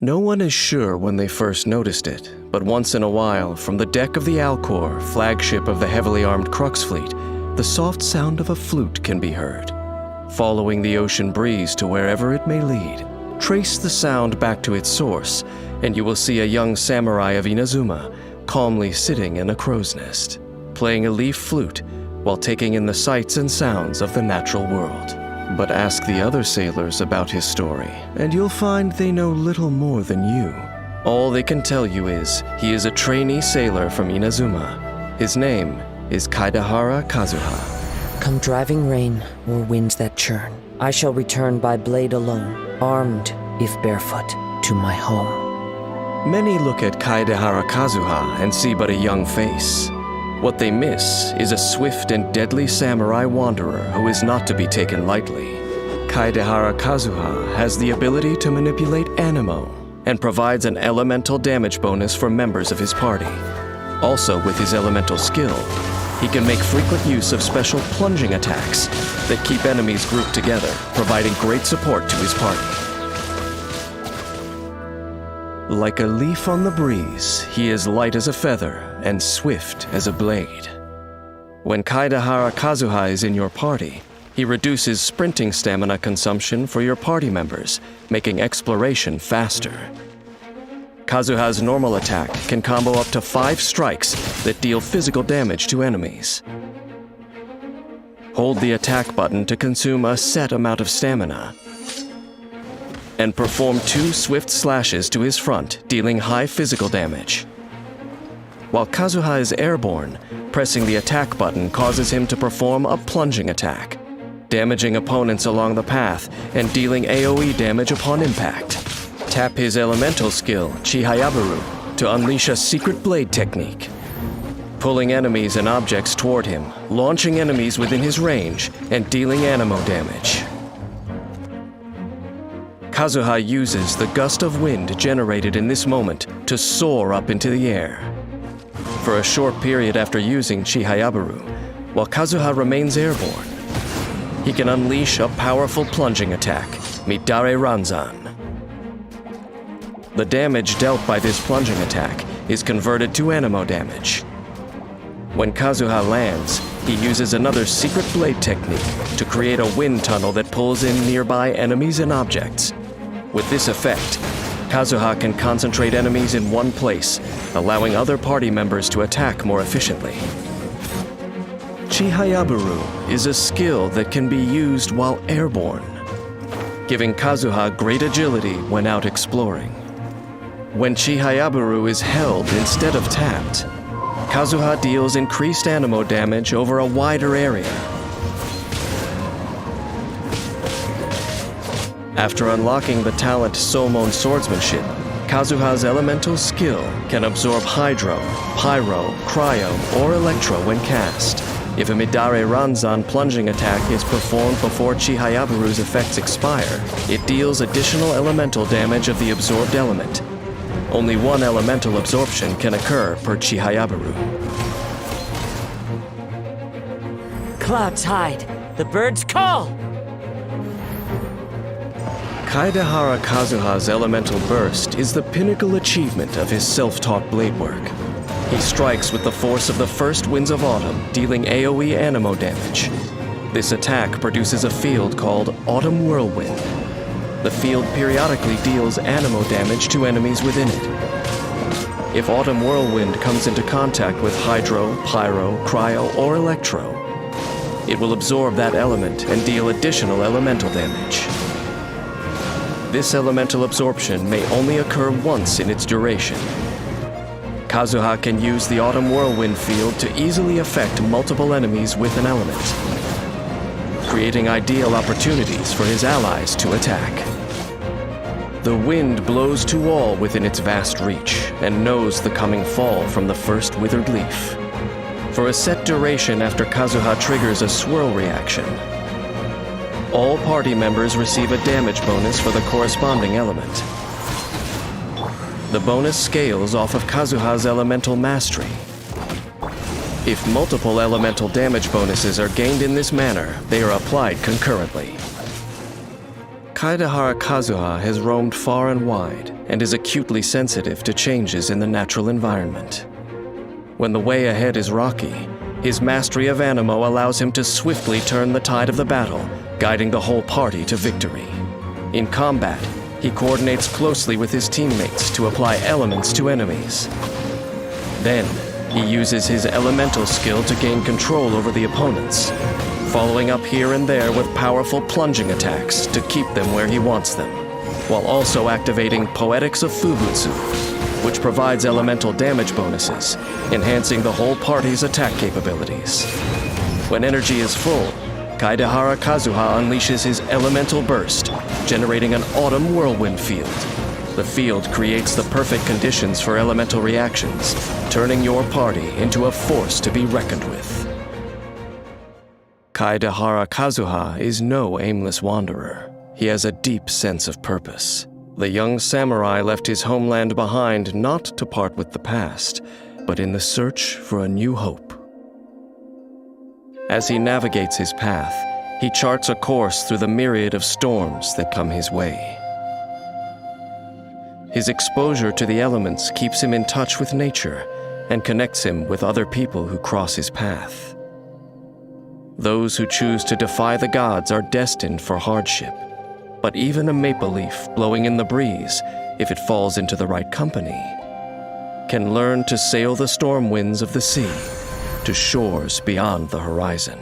No one is sure when they first noticed it, but once in a while, from the deck of the Alcor, flagship of the heavily armed Crux fleet, the soft sound of a flute can be heard. Following the ocean breeze to wherever it may lead, trace the sound back to its source, and you will see a young samurai of Inazuma calmly sitting in a crow's nest, playing a leaf flute while taking in the sights and sounds of the natural world. But ask the other sailors about his story, and you'll find they know little more than you. All they can tell you is he is a trainee sailor from Inazuma. His name is Kaedehara Kazuha. Come driving rain or winds that churn, I shall return by blade alone, armed, if barefoot, to my home. Many look at Kaedehara Kazuha and see but a young face. What they miss is a swift and deadly samurai wanderer who is not to be taken lightly. Kaedehara Kazuha has the ability to manipulate animo and provides an elemental damage bonus for members of his party. Also, with his elemental skill, he can make frequent use of special plunging attacks that keep enemies grouped together, providing great support to his party. Like a leaf on the breeze, he is light as a feather and swift as a blade. When Kaedehara Kazuha is in your party, he reduces sprinting stamina consumption for your party members, making exploration faster. Kazuha's normal attack can combo up to 5 strikes that deal physical damage to enemies. Hold the attack button to consume a set amount of stamina, and perform 2 swift slashes to his front, dealing high physical damage. While Kazuha is airborne, pressing the attack button causes him to perform a plunging attack, damaging opponents along the path and dealing AoE damage upon impact. Tap his elemental skill, Chihayabaru, to unleash a secret blade technique, pulling enemies and objects toward him, launching enemies within his range, and dealing animo damage. Kazuha uses the gust of wind generated in this moment to soar up into the air. For a short period after using Chihayabaru, while Kazuha remains airborne, he can unleash a powerful plunging attack, Midare Ranzan. The damage dealt by this plunging attack is converted to animo damage. When Kazuha lands, he uses another secret blade technique to create a wind tunnel that pulls in nearby enemies and objects. With this effect, Kazuha can concentrate enemies in one place, allowing other party members to attack more efficiently. Chihayabaru is a skill that can be used while airborne, giving Kazuha great agility when out exploring. When Chihayabaru is held instead of tapped, Kazuha deals increased animo damage over a wider area. After unlocking the talent Soulmoon Swordsmanship, Kazuha's elemental skill can absorb Hydro, Pyro, Cryo, or Electro when cast. If a Midare Ranzan plunging attack is performed before Chihayabaru's effects expire, it deals additional elemental damage of the absorbed element. Only one elemental absorption can occur per Chihayabaru. Clouds hide, the birds call! Kaedehara Kazuha's elemental burst is the pinnacle achievement of his self-taught blade work. He strikes with the force of the first winds of autumn, dealing AoE animo damage. This attack produces a field called Autumn Whirlwind. The field periodically deals animo damage to enemies within it. If Autumn Whirlwind comes into contact with Hydro, Pyro, Cryo, or Electro, it will absorb that element and deal additional elemental damage. This elemental absorption may only occur once in its duration. Kazuha can use the Autumn Whirlwind field to easily affect multiple enemies with an element, creating ideal opportunities for his allies to attack. The wind blows to all within its vast reach and knows the coming fall from the first withered leaf. For a set duration after Kazuha triggers a swirl reaction, all party members receive a damage bonus for the corresponding element. The bonus scales off of Kazuha's elemental mastery. If multiple elemental damage bonuses are gained in this manner, they are applied concurrently. Kaedehara Kazuha has roamed far and wide and is acutely sensitive to changes in the natural environment. When the way ahead is rocky, his mastery of Anemo allows him to swiftly turn the tide of the battle, guiding the whole party to victory. In combat, he coordinates closely with his teammates to apply elements to enemies. Then, he uses his elemental skill to gain control over the opponents, following up here and there with powerful plunging attacks to keep them where he wants them, while also activating Poetics of Fubutsu, which provides elemental damage bonuses, enhancing the whole party's attack capabilities. When energy is full, Kaedehara Kazuha unleashes his elemental burst, generating an autumn whirlwind field. The field creates the perfect conditions for elemental reactions, turning your party into a force to be reckoned with. Kaedehara Kazuha is no aimless wanderer. He has a deep sense of purpose. The young samurai left his homeland behind not to part with the past, but in the search for a new hope. As he navigates his path, he charts a course through the myriad of storms that come his way. His exposure to the elements keeps him in touch with nature and connects him with other people who cross his path. Those who choose to defy the gods are destined for hardship, but even a maple leaf blowing in the breeze, if it falls into the right company, can learn to sail the storm winds of the sea to shores beyond the horizon.